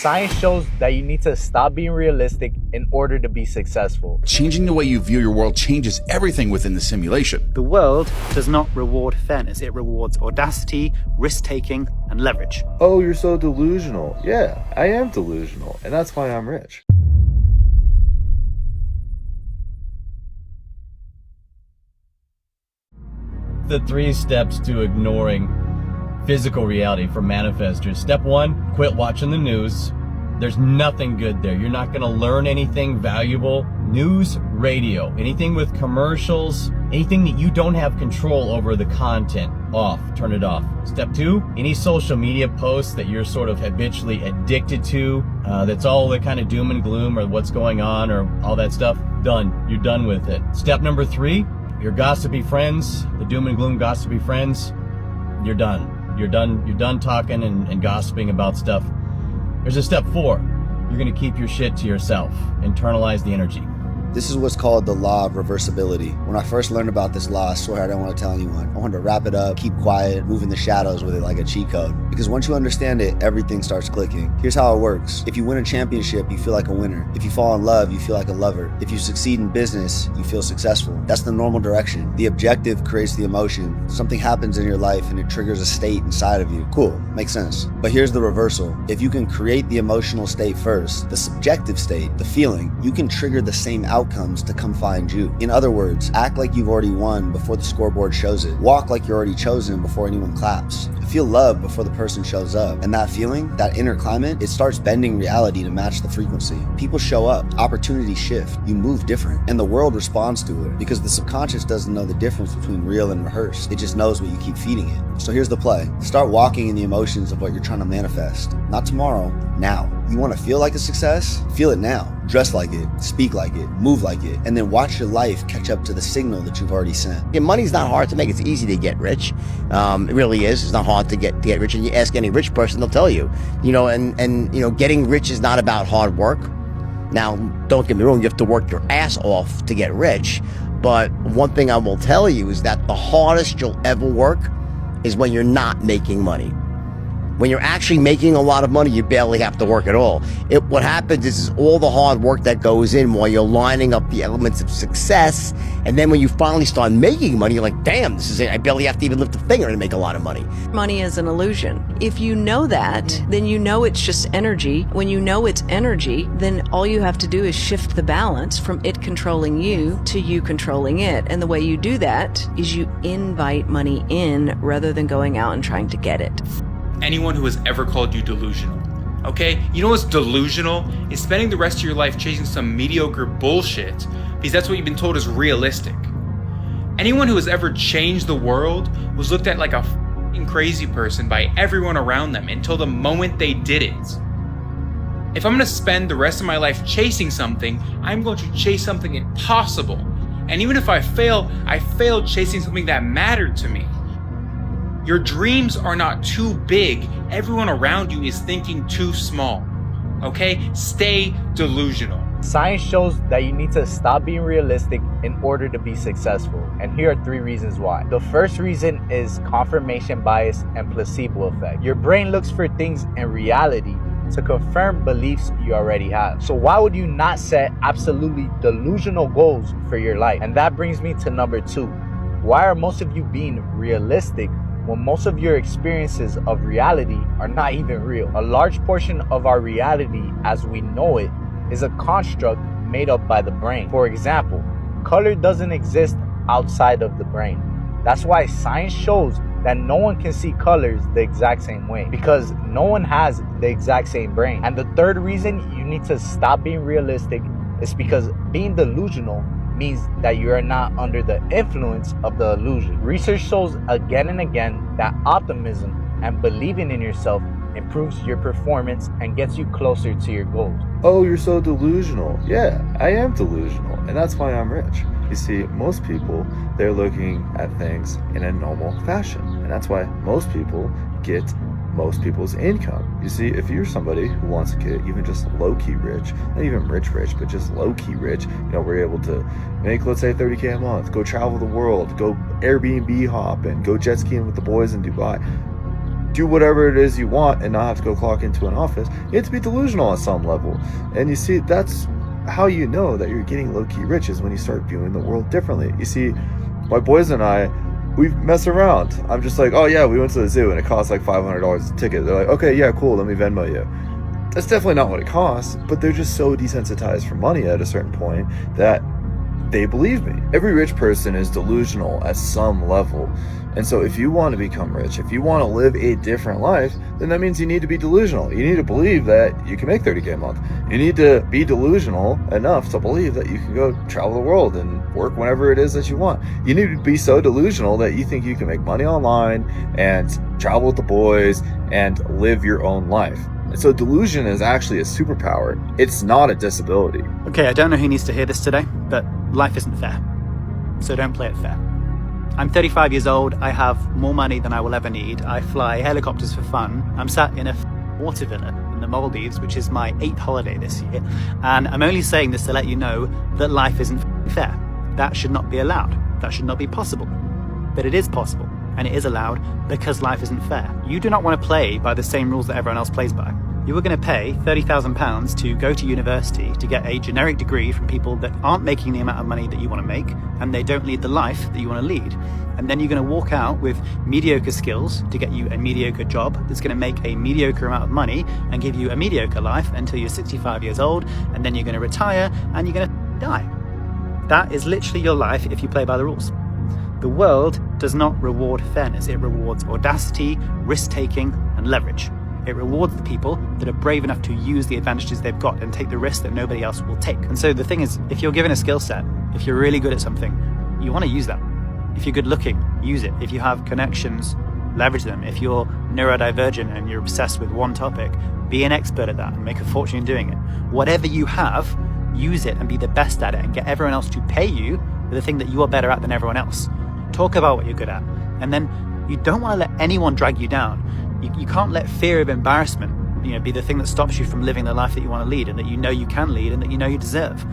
Science shows that you need to stop being realistic in order to be successful. Changing the way you view your world changes everything within the simulation. The world does not reward fairness. It rewards audacity, risk-taking, and leverage. Oh, you're so delusional. Yeah, I am delusional, and that's why I'm rich. The 3 steps to ignoring physical reality for manifestors. Step 1, quit watching the news. There's nothing good there. You're not going to learn anything valuable. News, radio, anything with commercials, anything that you don't have control over the content, off, turn it off. Step 2, any social media posts that you're sort of habitually addicted to, that's all the kind of doom and gloom or what's going on or all that stuff, done. You're done with it. Step number 3, your gossipy friends, the doom and gloom gossipy friends, you're done. You're done talking and gossiping about stuff. There's a step 4. You're going to keep your shit to yourself. Internalize the energy. This is what's called the law of reversibility. When I first learned about this law, I swear I didn't want to tell anyone. I wanted to wrap it up, keep quiet, move in the shadows with it like a cheat code. Because once you understand it, everything starts clicking. Here's how it works. If you win a championship, you feel like a winner. If you fall in love, you feel like a lover. If you succeed in business, you feel successful. That's the normal direction. The objective creates the emotion. Something happens in your life and it triggers a state inside of you. Cool, makes sense. But here's the reversal. If you can create the emotional state first, the subjective state, the feeling, you can trigger the same outcomes to come find you. In other words, act like you've already won before the scoreboard shows it. Walk like you're already chosen before anyone claps. Feel love before the person shows up. And that feeling, that inner climate, it starts bending reality to match the frequency. People show up, opportunities shift, you move different, and the world responds to it because the subconscious doesn't know the difference between real and rehearsed. It just knows what you keep feeding it. So here's the play. Start walking in the emotions of what you're trying to manifest. Not tomorrow, now. You want to feel like a success? Feel it now. Dress like it, speak like it, move like it, and then watch your life catch up to the signal that you've already sent. Yeah, money's not hard to make. It's easy to get rich. It really is. It's not hard to get rich. And you ask any rich person, they'll tell you. Getting rich is not about hard work. Now, don't get me wrong, you have to work your ass off to get rich. But one thing I will tell you is that the hardest you'll ever work is when you're not making money. When you're actually making a lot of money, you barely have to work at all. What happens is all the hard work that goes in while you're lining up the elements of success, and then when you finally start making money, you're like, damn, this is it. I barely have to even lift a finger to make a lot of money. Money is an illusion. If you know that, then you know it's just energy. When you know it's energy, then all you have to do is shift the balance from it controlling you to you controlling it. And the way you do that is you invite money in rather than going out and trying to get it. Anyone who has ever called you delusional. Okay? You know what's delusional? Is spending the rest of your life chasing some mediocre bullshit because that's what you've been told is realistic. Anyone who has ever changed the world was looked at like a f***ing crazy person by everyone around them until the moment they did it. If I'm going to spend the rest of my life chasing something, I'm going to chase something impossible. And even if I fail, I failed chasing something that mattered to me. Your dreams are not too big. Everyone around you is thinking too small. Okay? Stay delusional. Science shows that you need to stop being realistic in order to be successful. And here are 3 reasons why. The first reason is confirmation bias and placebo effect. Your brain looks for things in reality to confirm beliefs you already have. So why would you not set absolutely delusional goals for your life? And that brings me to number 2. Why are most of you being realistic when most of your experiences of reality are not even real? A large portion of our reality as we know it is a construct made up by the brain. For example, color doesn't exist outside of the brain. That's why science shows that no one can see colors the exact same way, because no one has the exact same brain. And the third reason you need to stop being realistic is because being delusional means that you are not under the influence of the illusion. Research shows again and again that optimism and believing in yourself improves your performance and gets you closer to your goals. Oh, you're so delusional. Yeah, I am delusional, and that's why I'm rich. You see, most people, they're looking at things in a normal fashion, and that's why most people get most people's income. You see, if you're somebody who wants to get even just low-key rich, not even rich, but just low-key rich, we're able to make, let's say, $30K a month, go travel the world, go Airbnb hop, and go jet skiing with the boys in Dubai. do whatever it is you want and not have to go clock into an office. You have to be delusional on some level. And you see, that's how you know that you're getting low-key rich, is when you start viewing the world differently. You see, my boys and I, we mess around. I'm just like, oh yeah, we went to the zoo and it costs like $500 a ticket. They're like, okay, yeah, cool, let me Venmo you. That's definitely not what it costs, but they're just so desensitized from money at a certain point that they believe me. Every rich person is delusional at some level. And so if you want to become rich, if you want to live a different life, then that means you need to be delusional. You need to believe that you can make 30K a month. You need to be delusional enough to believe that you can go travel the world and work whenever it is that you want. You need to be so delusional that you think you can make money online and travel with the boys and live your own life. And so delusion is actually a superpower. It's not a disability. Okay, I don't know who needs to hear this today, but life isn't fair. So don't play it fair. I'm 35 years old. I have more money than I will ever need. I fly helicopters for fun. I'm sat in a water villa in the Maldives, which is my 8th holiday this year. And I'm only saying this to let you know that life isn't fair. That should not be allowed. That should not be possible. But it is possible, and it is allowed because life isn't fair. You do not want to play by the same rules that everyone else plays by. You were going to pay £30,000 to go to university to get a generic degree from people that aren't making the amount of money that you want to make, and they don't lead the life that you want to lead. And then you're going to walk out with mediocre skills to get you a mediocre job that's going to make a mediocre amount of money and give you a mediocre life until you're 65 years old, and then you're going to retire and you're going to die. That is literally your life if you play by the rules. The world does not reward fairness. It rewards audacity, risk-taking, and leverage. It rewards the people that are brave enough to use the advantages they've got and take the risk that nobody else will take. And so the thing is, if you're given a skill set, if you're really good at something, you want to use that. If you're good looking, use it. If you have connections, leverage them. If you're neurodivergent and you're obsessed with one topic, be an expert at that and make a fortune doing it. Whatever you have, use it and be the best at it and get everyone else to pay you for the thing that you are better at than everyone else. Talk about what you're good at. And then you don't want to let anyone drag you down. You can't let fear of embarrassment, be the thing that stops you from living the life that you want to lead and that you know you can lead and that you know you deserve.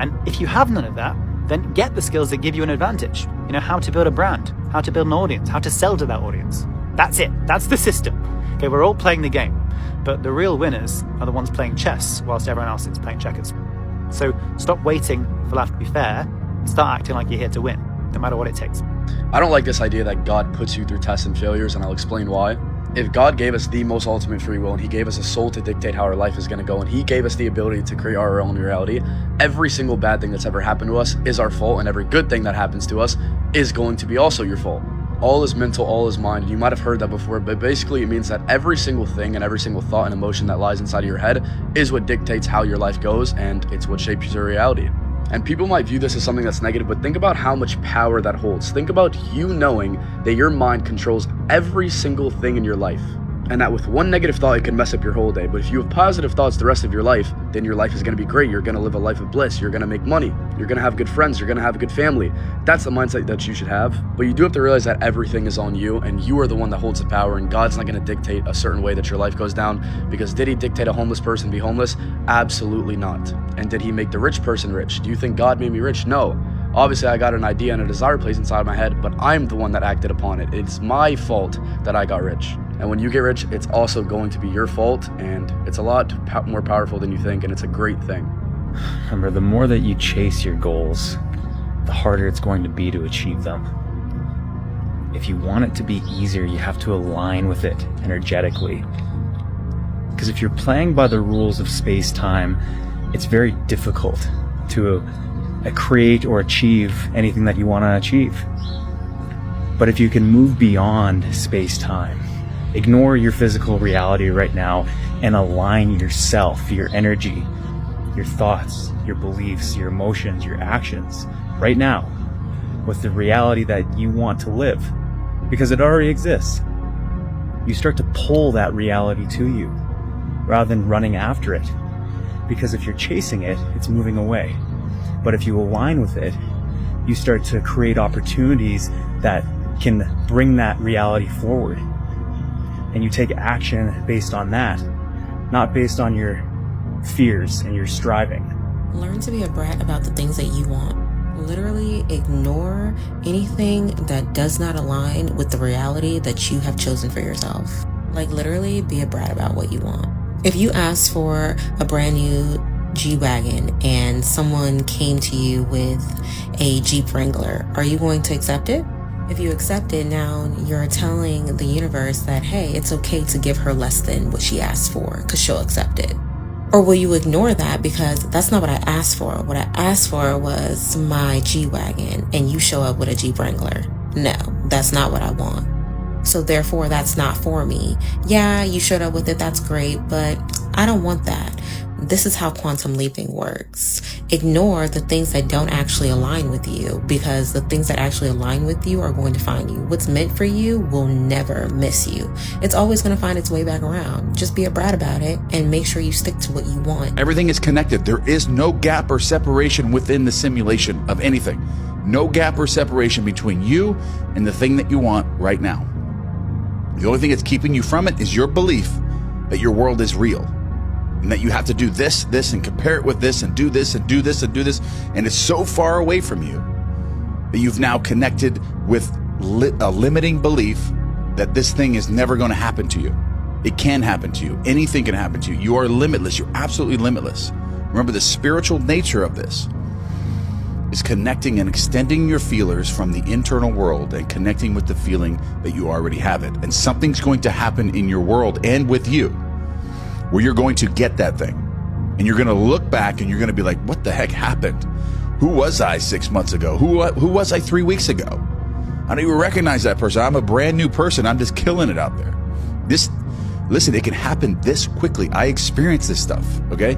And if you have none of that, then get the skills that give you an advantage. How to build a brand, how to build an audience, how to sell to that audience. That's it. That's the system. Okay, we're all playing the game, but the real winners are the ones playing chess whilst everyone else is playing checkers. So stop waiting for life to be fair and start acting like you're here to win, no matter what it takes. I don't like this idea that God puts you through tests and failures, and I'll explain why. If God gave us the most ultimate free will and he gave us a soul to dictate how our life is going to go and he gave us the ability to create our own reality, every single bad thing that's ever happened to us is our fault, and every good thing that happens to us is going to be also your fault. All is mental, all is mind. You might have heard that before, but basically it means that every single thing and every single thought and emotion that lies inside of your head is what dictates how your life goes, and it's what shapes your reality. And people might view this as something that's negative, but think about how much power that holds. Think about you knowing that your mind controls every single thing in your life, and that with one negative thought, it can mess up your whole day. But if you have positive thoughts the rest of your life, then your life is going to be great. You're going to live a life of bliss. You're going to make money. You're going to have good friends. You're going to have a good family. That's the mindset that you should have. But you do have to realize that everything is on you, and you are the one that holds the power, and God's not going to dictate a certain way that your life goes down. Because did he dictate a homeless person be homeless? Absolutely not. And did he make the rich person rich? Do you think God made me rich? No. Obviously, I got an idea and a desire placed inside my head, but I'm the one that acted upon it. It's my fault that I got rich. And when you get rich, it's also going to be your fault, and it's a lot more powerful than you think, and it's a great thing. Remember, the more that you chase your goals, the harder it's going to be to achieve them. If you want it to be easier, you have to align with it energetically. Because if you're playing by the rules of space-time, it's very difficult to create or achieve anything that you want to achieve. But if you can move beyond space-time, ignore your physical reality right now and align yourself, your energy, your thoughts, your beliefs, your emotions, your actions right now with the reality that you want to live, because it already exists. You start to pull that reality to you rather than running after it, because if you're chasing it, it's moving away. But if you align with it, you start to create opportunities that can bring that reality forward. And you take action based on that, not based on your fears and your striving. Learn to be a brat about the things that you want. Literally ignore anything that does not align with the reality that you have chosen for yourself. Like literally be a brat about what you want. If you ask for a brand new G-Wagon and someone came to you with a Jeep Wrangler, are you going to accept it? If you accept it, now you're telling the universe that, hey, it's okay to give her less than what she asked for because she'll accept it. Or will you ignore that because that's not what I asked for? What I asked for was my G-Wagon and you show up with a Jeep Wrangler. No, that's not what I want. So therefore, that's not for me. Yeah, you showed up with it, that's great, but I don't want that. This is how quantum leaping works. Ignore the things that don't actually align with you, because the things that actually align with you are going to find you. What's meant for you will never miss you. It's always going to find its way back around. Just be a brat about it and make sure you stick to what you want. Everything is connected. There is no gap or separation within the simulation of anything. No gap or separation between you and the thing that you want right now. The only thing that's keeping you from it is your belief that your world is real and that you have to do this, and compare it with this, and do this, and do this, and do this. And it's so far away from you that you've now connected with a limiting belief that this thing is never going to happen to you. It can happen to you. Anything can happen to you. You are limitless. You're absolutely limitless. Remember, the spiritual nature of this is connecting and extending your feelers from the internal world and connecting with the feeling that you already have it. And something's going to happen in your world and with you where you're going to get that thing. And you're going to look back and you're going to be like, what the heck happened? Who was I 6 months ago? Who was I 3 weeks ago? I don't even recognize that person. I'm a brand new person. I'm just killing it out there. Listen, it can happen this quickly. I experience this stuff, okay?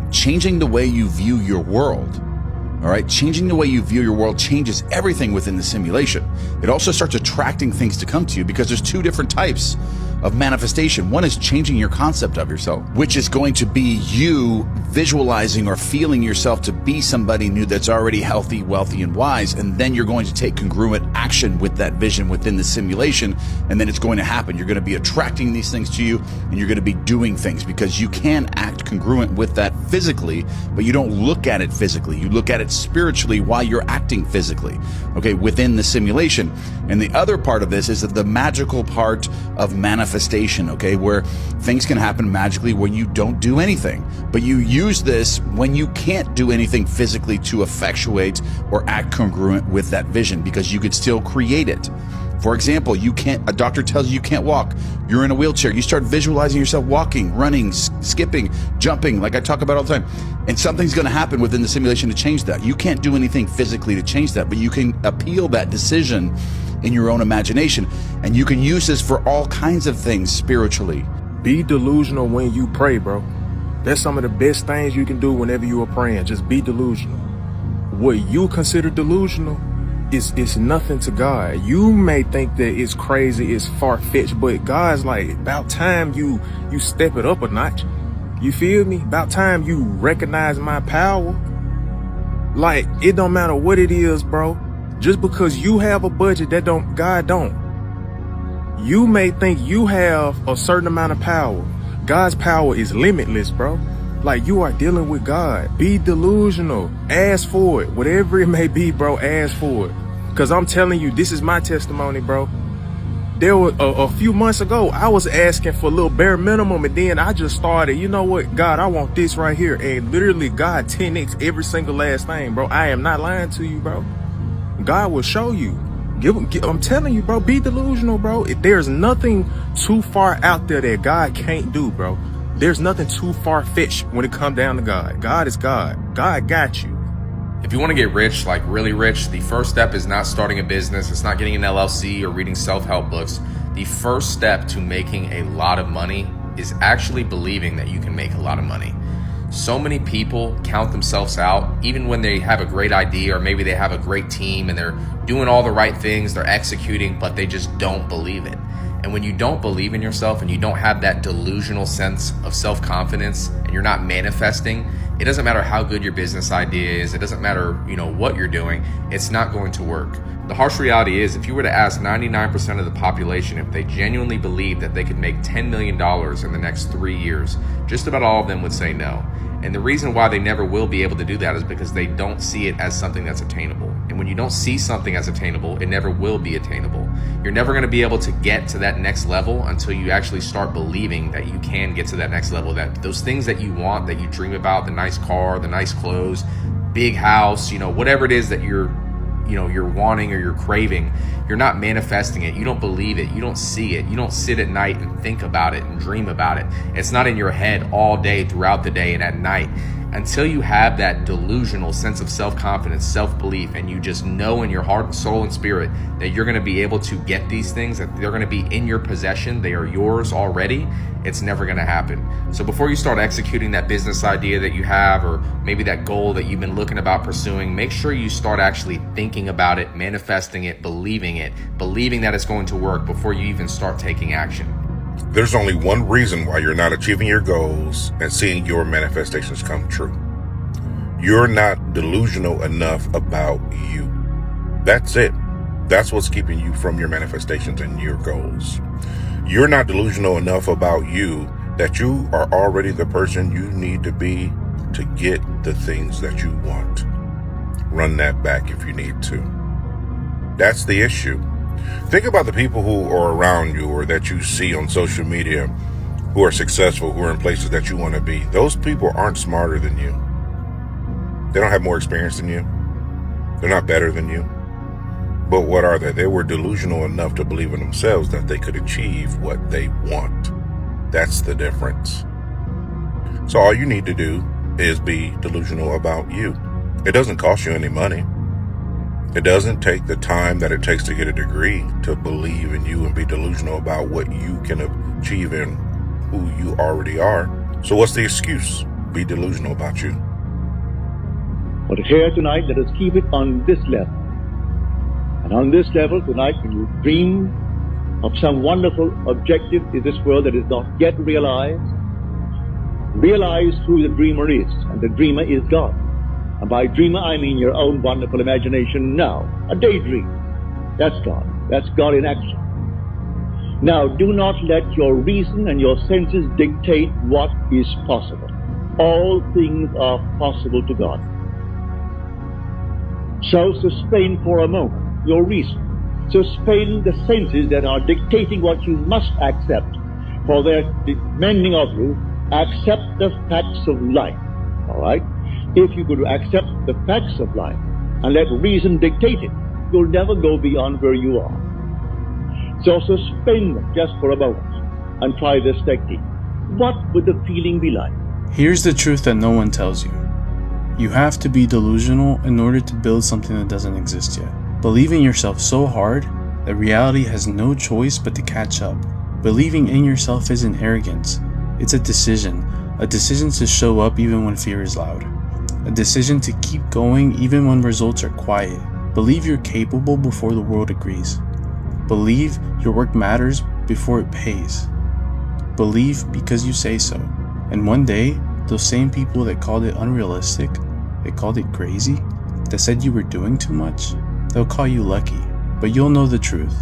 Changing the way you view your world. All right, changing the way you view your world changes everything within the simulation. It also starts attracting things to come to you because there's two different types of manifestation. One is changing your concept of yourself, which is going to be you visualizing or feeling yourself to be somebody new that's already healthy, wealthy, and wise. And then you're going to take congruent action with that vision within the simulation. And then it's going to happen. You're going to be attracting these things to you and you're going to be doing things because you can act congruent with that physically, but you don't look at it physically. You look at it spiritually while you're acting physically, okay, within the simulation. And the other part of this is the magical part of manifestation, okay, where things can happen magically when you don't do anything, but you use this when you can't do anything physically to effectuate or act congruent with that vision because you could still create it. For example, a doctor tells you can't walk. You're in a wheelchair. You start visualizing yourself walking, running, skipping, jumping, like I talk about all the time. And something's going to happen within the simulation to change that. You can't do anything physically to change that, but you can appeal that decision in your own imagination. And you can use this for all kinds of things spiritually. Be delusional when you pray, bro. That's some of the best things you can do whenever you are praying. Just be delusional. What you consider delusional, it's nothing to God. You may think that it's crazy, it's far-fetched, but God's like, about time you step it up a notch. You feel me? About time you recognize my power. Like, it don't matter what it is, bro. Just because you have a budget that God don't. You may think you have a certain amount of power. God's power is limitless, bro. Like, you are dealing with God. Be delusional. Ask for it. Whatever it may be, bro, ask for it. Because I'm telling you, this is my testimony, bro. There was a few months ago, I was asking for a little bare minimum, and then I just started, you know what, God, I want this right here. And literally, God 10x every single last thing, bro. I am not lying to you, bro. God will show you. I'm telling you, bro, be delusional, bro. There's nothing too far out there that God can't do, bro. There's nothing too far-fetched when it comes down to God. God is God. God got you. If you want to get rich, like really rich, the first step is not starting a business. It's not getting an LLC or reading self-help books. The first step to making a lot of money is actually believing that you can make a lot of money. So many people count themselves out, even when they have a great idea or maybe they have a great team and they're doing all the right things, they're executing, but they just don't believe it. And when you don't believe in yourself and you don't have that delusional sense of self-confidence and you're not manifesting, it doesn't matter how good your business idea is. It doesn't matter, what you're doing. It's not going to work. The harsh reality is, if you were to ask 99% of the population if they genuinely believe that they could make $10 million in the next 3 years, just about all of them would say no. And the reason why they never will be able to do that is because they don't see it as something that's attainable. And when you don't see something as attainable, it never will be attainable. You're never going to be able to get to that next level until you actually start believing that you can get to that next level, that those things that you want, that you dream about, the nice car, the nice clothes, big house, whatever it is that you're wanting or you're craving, you're not manifesting it. You don't believe it. You don't see it. You don't sit at night and think about it and dream about it. It's not in your head all day, throughout the day, and at night. Until you have that delusional sense of self-confidence, self-belief, and you just know in your heart, soul, and spirit that you're going to be able to get these things, that they're going to be in your possession, they are yours already, it's never going to happen. So before you start executing that business idea that you have, or maybe that goal that you've been looking about pursuing, make sure you start actually thinking about it, manifesting it, believing that it's going to work before you even start taking action. There's only one reason why you're not achieving your goals and seeing your manifestations come true. You're not delusional enough about you. That's it. That's what's keeping you from your manifestations and your goals. You're not delusional enough about you that you are already the person you need to be to get the things that you want. Run that back if you need to. That's the issue. Think about the people who are around you or that you see on social media who are successful, who are in places that you want to be. Those people aren't smarter than you. They don't have more experience than you. They're not better than you. But what are they? They were delusional enough to believe in themselves that they could achieve what they want. That's the difference. So all you need to do is be delusional about you. It doesn't cost you any money. It doesn't take the time that it takes to get a degree to believe in you and be delusional about what you can achieve and who you already are. So what's the excuse? Be delusional about you. But here tonight, let us keep it on this level. And on this level tonight, when you dream of some wonderful objective in this world that is not yet realized, realize who the dreamer is. And the dreamer is God. And by dreamer, I mean your own wonderful imagination now. A daydream. That's God. That's God in action. Now, do not let your reason and your senses dictate what is possible. All things are possible to God. So suspend for a moment your reason. Suspend the senses that are dictating what you must accept. For they're demanding of you, accept the facts of life. All right? If you could accept the facts of life and let reason dictate it, you'll never go beyond where you are. So suspend them just for a moment and try this technique. What would the feeling be like? Here's the truth that no one tells you. You have to be delusional in order to build something that doesn't exist yet. Believing yourself so hard that reality has no choice but to catch up. Believing in yourself isn't arrogance. It's a decision to show up even when fear is loud. A decision to keep going even when results are quiet. Believe you're capable before the world agrees. Believe your work matters before it pays. Believe because you say so. And one day, those same people that called it unrealistic, that called it crazy, that said you were doing too much, they'll call you lucky. But you'll know the truth.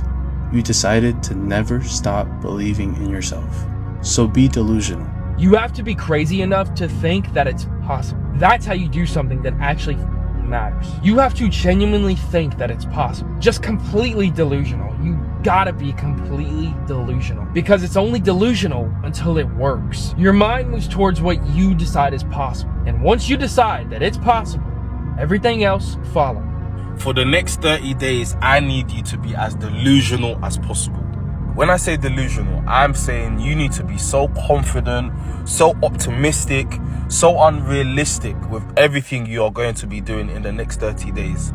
You decided to never stop believing in yourself. So be delusional. You have to be crazy enough to think that it's possible. That's how you do something that actually matters. You have to genuinely think that it's possible. Just completely delusional. You gotta be completely delusional. Because it's only delusional until it works. Your mind moves towards what you decide is possible. And once you decide that it's possible, everything else follows. For the next 30 days, I need you to be as delusional as possible. When I say delusional, I'm saying you need to be so confident, so optimistic, so unrealistic with everything you are going to be doing in the next 30 days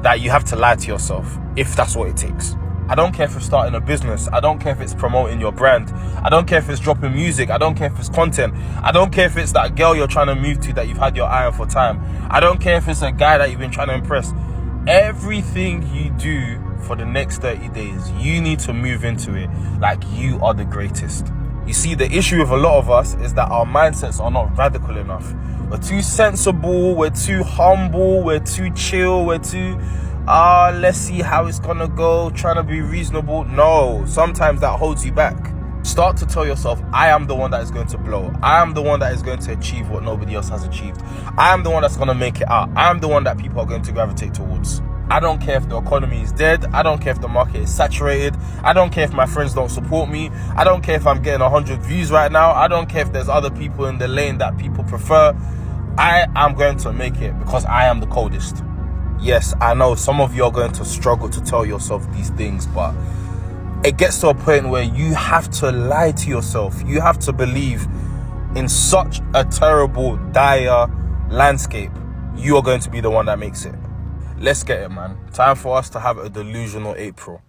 that you have to lie to yourself, if that's what it takes. I don't care if it's starting a business. I don't care if it's promoting your brand. I don't care if it's dropping music. I don't care if it's content. I don't care if it's that girl you're trying to move to that you've had your eye on for time. I don't care if it's a guy that you've been trying to impress. Everything you do for the next 30 days, you need to move into it like you are the greatest. You see, the issue with a lot of us is that our mindsets are not radical enough. We're too sensible, we're too humble, we're too chill, we're too, let's see how it's gonna go, trying to be reasonable. No, sometimes that holds you back. Start to tell yourself, I am the one that is going to blow. I am the one that is going to achieve what nobody else has achieved. I am the one that's going to make it out. I am the one that people are going to gravitate towards. I don't care if the economy is dead. I don't care if the market is saturated. I don't care if my friends don't support me. I don't care if I'm getting 100 views right now. I don't care if there's other people in the lane that people prefer. I am going to make it because I am the coldest. Yes, I know some of you are going to struggle to tell yourself these things, but it gets to a point where you have to lie to yourself. You have to believe in such a terrible, dire landscape, you are going to be the one that makes it. Let's get it, man. Time for us to have a delusional April.